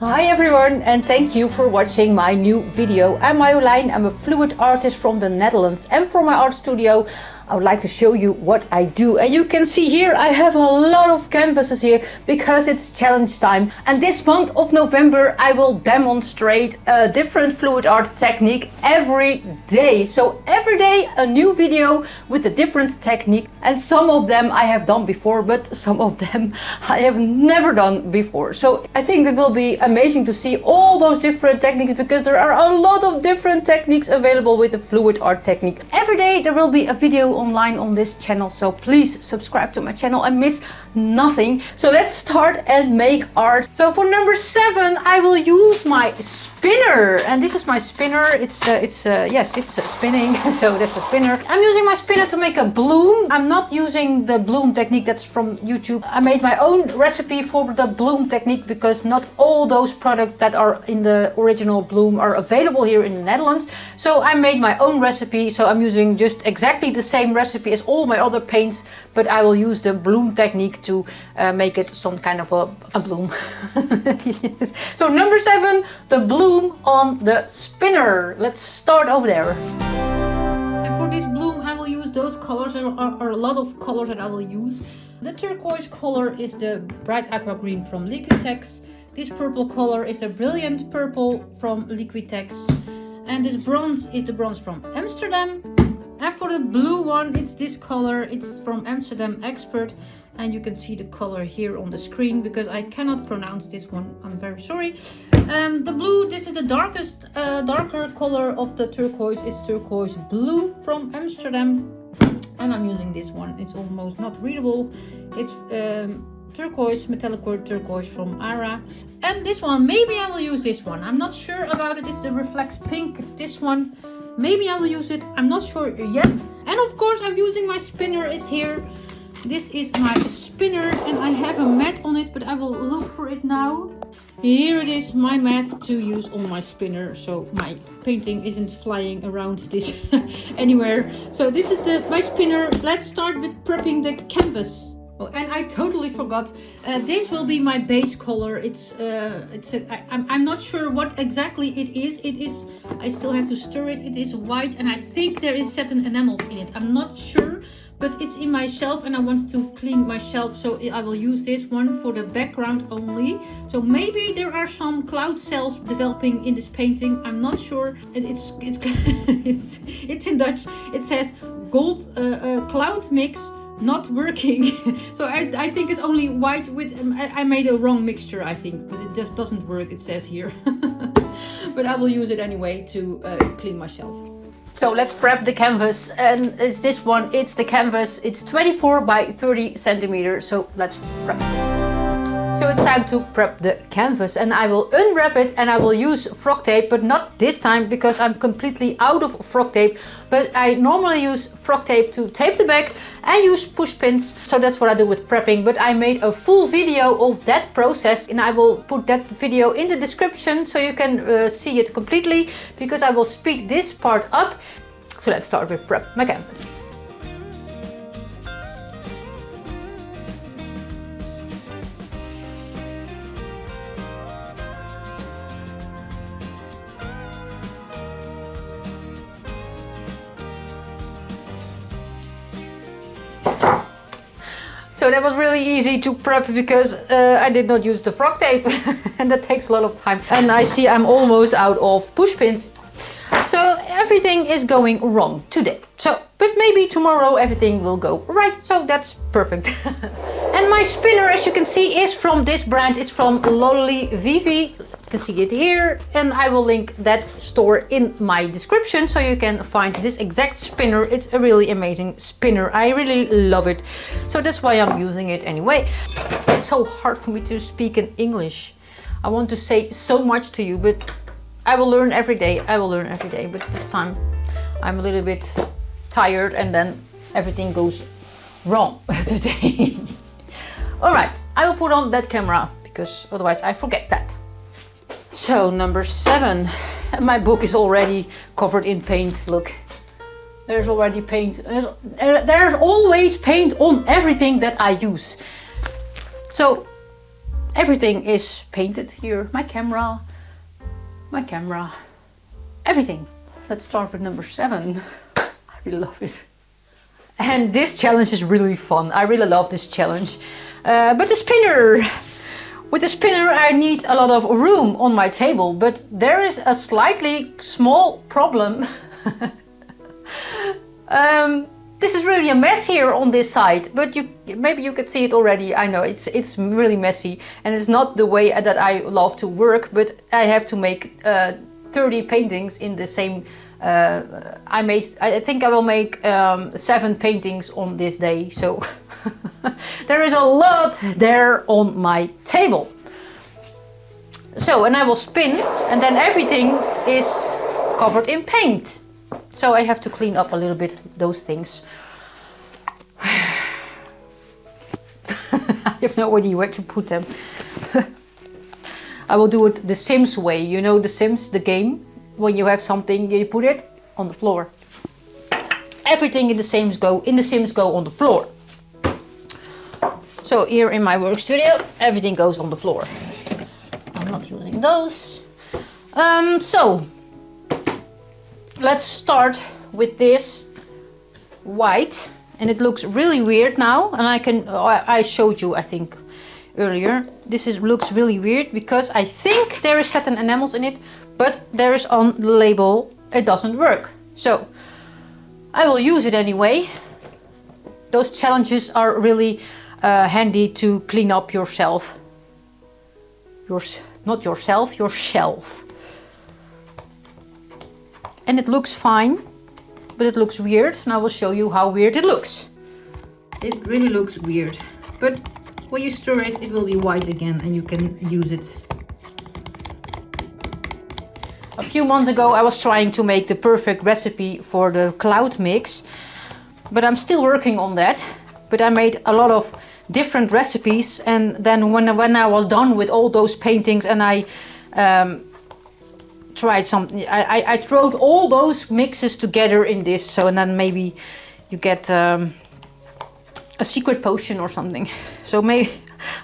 Hi everyone, and thank you for watching my new video. I'm Marjolein, I'm a fluid artist from the Netherlands, and for my art studio I would like to show you what I do. And you can see here I have a lot of canvases here because it's challenge time. And this month of November I will demonstrate a different fluid art technique every day. So every day a new video with a different technique, and some of them I have done before, but some of them I have never done before. So I think it will be amazing to see all those different techniques, because there are a lot of different techniques available with the fluid art technique. Every day there will be a video online on this channel, so please subscribe to my channel and miss nothing. So let's start and make art. So for number 7 I will use my spinner, and this is my spinner. It's spinning. So that's a spinner. I'm using my spinner to make a bloom. I'm not using the bloom technique that's from YouTube. I made my own recipe for the bloom technique because not all those products that are in the original bloom are available here in the Netherlands. So I made my own recipe. So I'm using just exactly the same recipe as all my other paints, but I will use the bloom technique to make it some kind of a bloom. Yes. So number 7, the bloom on the spinner. Let's start over there. And for this bloom I will use those colors. There are a lot of colors that I will use. The turquoise color is the bright aqua green from Liquitex. This purple color is the brilliant purple from Liquitex. And this bronze is the bronze from Amsterdam. And for the blue one, it's this color. It's from Amsterdam Expert. And you can see the color here on the screen because I cannot pronounce this one. I'm very sorry. The blue, this is the darker color of the turquoise. It's turquoise blue from Amsterdam. And I'm using this one. It's almost not readable. It's turquoise, metallic word turquoise from Ara. And this one, maybe I will use this one. I'm not sure about it. It's the Reflex Pink. It's this one. Maybe I will use it. I'm not sure yet. And of course I'm using my spinner. It's here. This is my spinner and I have a mat on it, but I will look for it now. Here it is, my mat to use on my spinner, so my painting isn't flying around this anywhere. So this is my spinner. Let's start with prepping the canvas. Oh, and I totally forgot. This will be my base color. I'm not sure what exactly it is. I still have to stir it. It is white, and I think there is satin enamels in it. I'm not sure, but it's in my shelf, and I want to clean my shelf, so I will use this one for the background only. So maybe there are some cloud cells developing in this painting. I'm not sure. It's it's in Dutch. It says gold cloud mix. Not working. So I think it's only white with I made a wrong mixture, I think, but it just doesn't work, it says here. But I will use it anyway to clean my shelf. So let's prep the canvas, and it's this one. It's the canvas. It's 24 by 30 centimeters. So let's prep. So it's time to prep the canvas, and I will unwrap it and I will use frock tape, but not this time because I'm completely out of frock tape. But I normally use frock tape to tape the back and use push pins. So that's what I do with prepping. But I made a full video of that process, and I will put that video in the description so you can see it completely, because I will speed this part up. So let's start with prep my canvas. So that was really easy to prep because I did not use the frock tape and that takes a lot of time. And I see I'm almost out of push pins. So everything is going wrong today. But maybe tomorrow everything will go right. So that's perfect. And my spinner, as you can see, is from this brand. It's from Lolly Vivi. You can see it here, and I will link that store in my description so you can find this exact spinner. It's a really amazing spinner. I really love it. So that's why I'm using it anyway. It's so hard for me to speak in English. I want to say so much to you, but I will learn every day. I will learn every day, but this time I'm a little bit tired and then everything goes wrong today. All right, I will put on that camera because otherwise I forget that. So number 7, my book is already covered in paint. Look, there's already paint. There's always paint on everything that I use. So everything is painted here. My camera, everything. Let's start with number 7. I really love it. And this challenge is really fun. I really love this challenge. But the spinner. With the spinner I need a lot of room on my table, but there is a slightly small problem. This is really a mess here on this side, but maybe you could see it already. I know it's really messy and it's not the way that I love to work, but I have to make 30 paintings in the same. I think I will make 7 paintings on this day, so there is a lot there on my table. So, and I will spin, and then everything is covered in paint. So I have to clean up a little bit those things. I have no idea where to put them. I will do it the Sims way. You know The Sims, the game? When you have something, you put it on the floor. Everything in The Sims go on the floor. So here in my work studio, everything goes on the floor. I'm not using those. So let's start with this white, and it looks really weird now. And I showed you, I think, earlier. Looks really weird because I think there is satin enamels in it, but there is on the label it doesn't work. So I will use it anyway. Those challenges are really handy to clean up yourself. Not yourself, your shelf. And it looks fine, but it looks weird, and I will show you how weird it looks. It really looks weird, but when you stir it, it will be white again and you can use it. A few months ago I was trying to make the perfect recipe for the cloud mix, but I'm still working on that. But I made a lot of different recipes, and then when I was done with all those paintings and I tried something, I threw all those mixes together in this, so and then maybe you get a secret potion or something. So maybe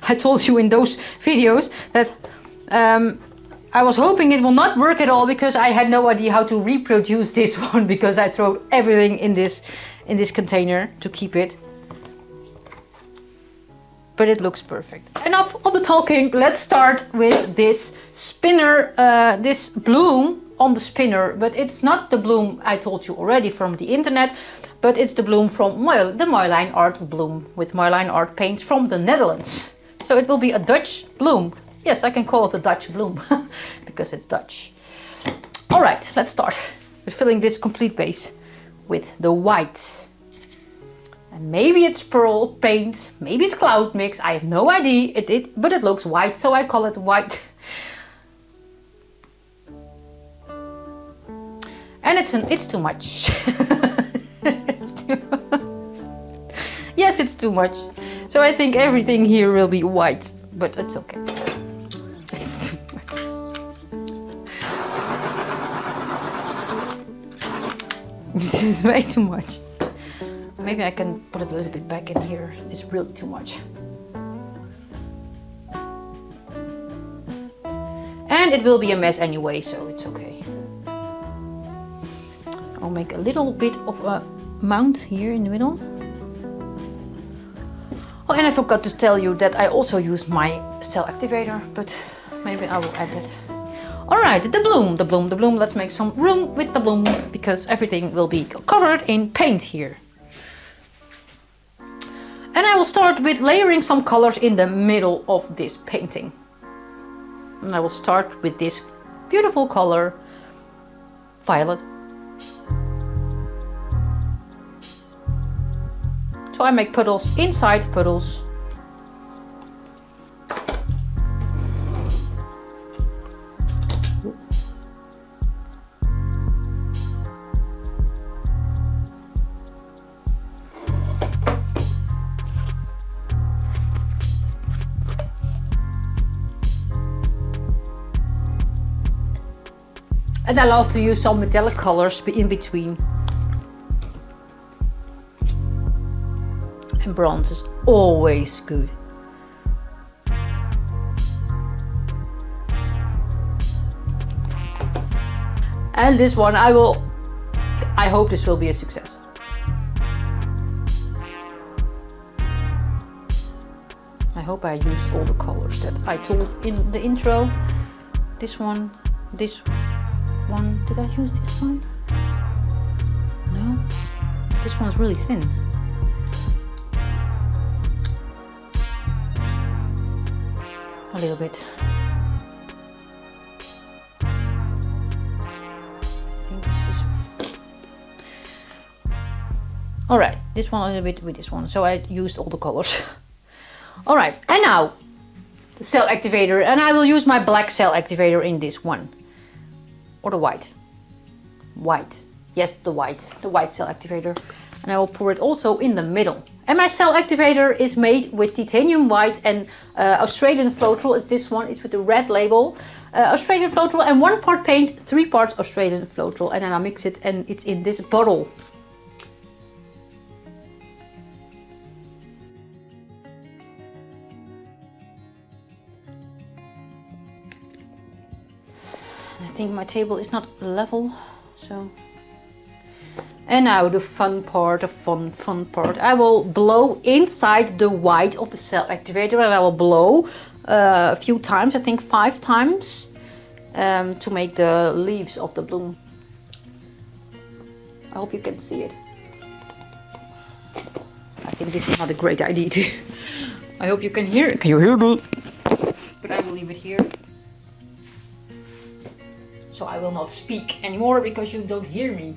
I told you in those videos that I was hoping it will not work at all, because I had no idea how to reproduce this one, because I threw everything in this container to keep it. But it looks perfect. Enough of the talking, let's start with this spinner, this bloom on the spinner. But it's not the bloom I told you already from the internet, but it's the bloom from the MarjoleinART bloom with MarjoleinART paints from the Netherlands. So it will be a Dutch bloom. Yes, I can call it a Dutch bloom because it's Dutch. All right, let's start with filling this complete base with the white. And maybe it's pearl paint, maybe it's cloud mix, I have no idea, but it looks white, so I call it white. And it's too much. Yes, it's too much. So I think everything here will be white, but it's okay. It's too much. This is way too much. Maybe I can put it a little bit back in here. It's really too much. And it will be a mess anyway, so it's okay. I'll make a little bit of a mount here in the middle. Oh, and I forgot to tell you that I also used my cell activator, but maybe I will add it. All right, the bloom. Let's make some room with the bloom, because everything will be covered in paint here. And I will start with layering some colors in the middle of this painting. And I will start with this beautiful color, violet. So I make puddles inside puddles. And I love to use some metallic colors in between. And bronze is always good. And this one I hope this will be a success. I hope I used all the colors that I told in the intro. This one, did I use this one? No, this one's really thin. A little bit. Alright, this one a little bit with this one, so I used all the colors. Alright, and now the cell activator, and I will use my black cell activator in this one. Or the white. White. Yes, the white cell activator. And I will pour it also in the middle. And my cell activator is made with titanium white and Australian floetrol. It's this one, it's with the red label. Australian floetrol and 1 part paint, 3 parts Australian floetrol. And then I mix it and it's in this bottle. I think my table is not level, so. And now the fun part, the fun part. I will blow inside the white of the cell activator, and I will blow a few times, I think 5 times, to make the leaves of the bloom. I hope you can see it. I think this is not a great idea too. I hope you can hear it. Can you hear it? But I will leave it here. So I will not speak anymore because you don't hear me.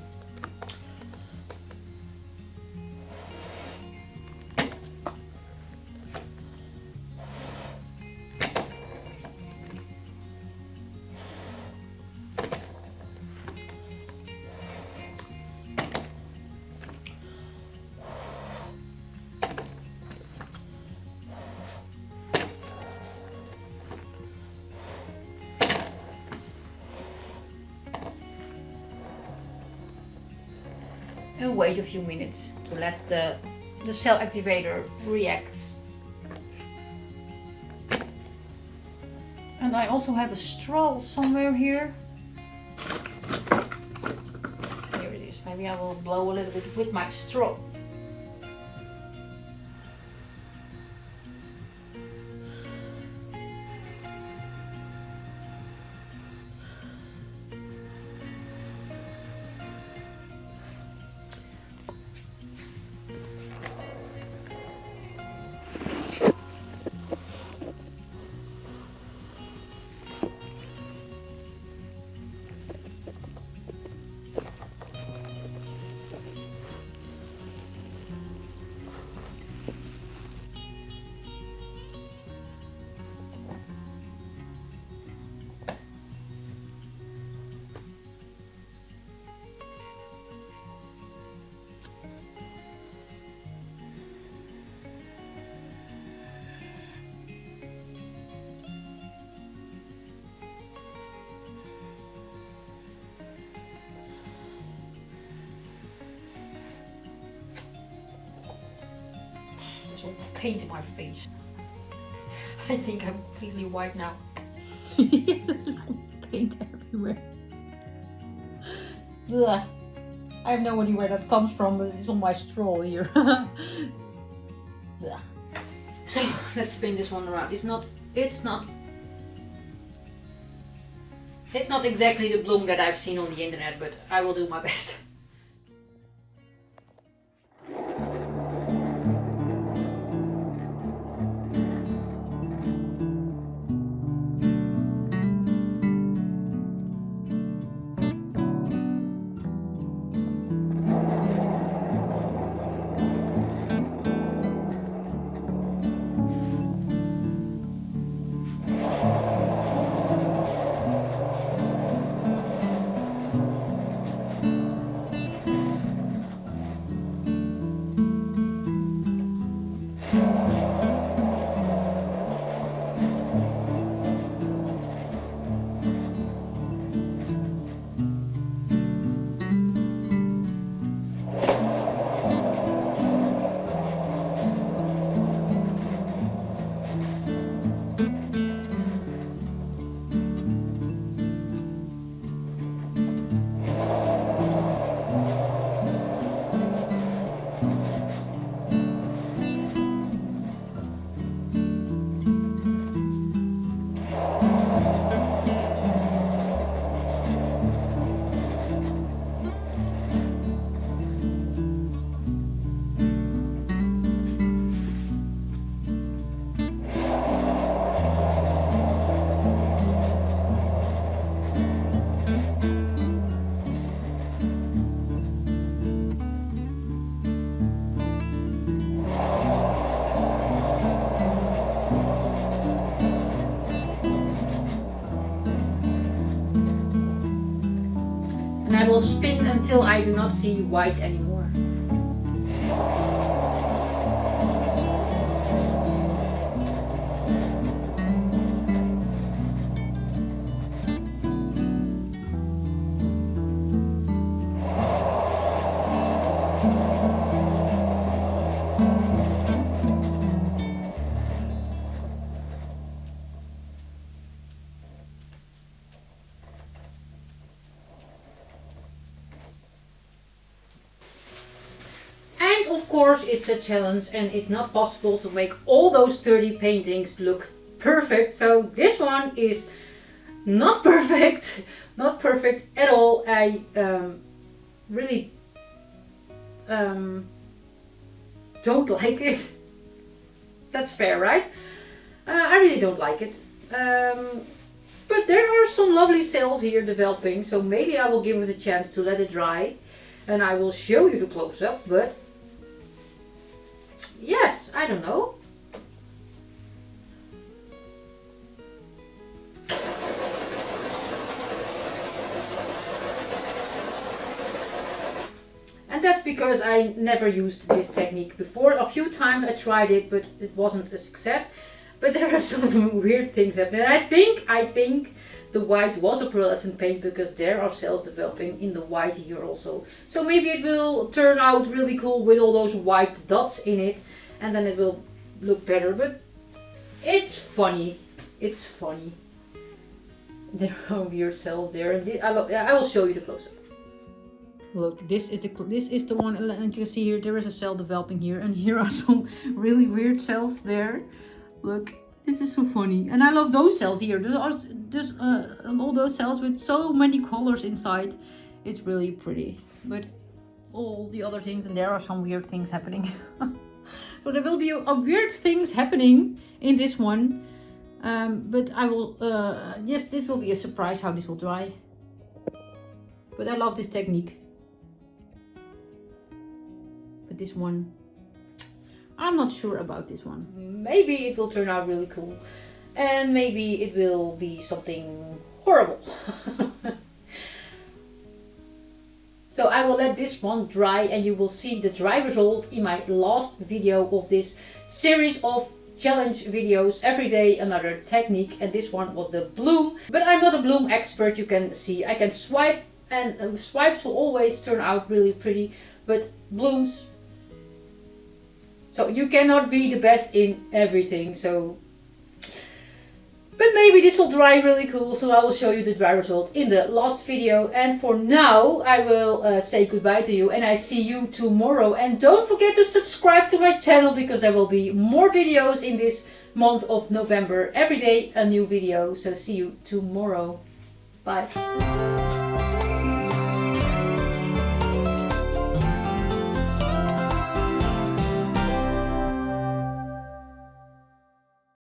And wait a few minutes to let the cell activator react. And I also have a straw somewhere here. Here it is. Maybe I will blow a little bit with my straw. There's all paint in my face. I think I'm completely white now. Paint everywhere. Ugh. I have no idea where that comes from, but it's on my straw here. So let's spin this one around. It's not exactly the bloom that I've seen on the internet, but I will do my best. will spin until I do not see white anymore. Of course, it's a challenge and it's not possible to make all those 30 paintings look perfect. So this one is not perfect, not perfect at all. I really don't like it. That's fair, right? I really don't like it. But there are some lovely cells here developing, so maybe I will give it a chance to let it dry and I will show you the close-up, but yes, I don't know. And that's because I never used this technique before. A few times I tried it, but it wasn't a success. But there are some weird things happening. And I think the white was a pearlescent paint because there are cells developing in the white here also. So maybe it will turn out really cool with all those white dots in it. And then it will look better. But it's funny. It's funny. There are weird cells there. And I will show you the close-up. Look, this is the one, and you can see here there is a cell developing here, and here are some really weird cells there. Look, this is so funny, and I love those cells here. There are just all those cells with so many colors inside. It's really pretty, but all the other things, and there are some weird things happening. So there will be a weird things happening in this one, but I will. Yes, this will be a surprise how this will dry. But I love this technique. But this one, I'm not sure about this one. Maybe it will turn out really cool. And maybe it will be something horrible. So I will let this one dry and you will see the dry result in my last video of this series of challenge videos. Every day another technique, and this one was the bloom. But I'm not a bloom expert, you can see. I can swipe, and swipes will always turn out really pretty, but blooms, so you cannot be the best in everything. So, but maybe this will dry really cool, so I will show you the dry result in the last video. And for now I will say goodbye to you, and I see you tomorrow. And don't forget to subscribe to my channel, because there will be more videos in this month of November. Every day a new video. So see you tomorrow. Bye.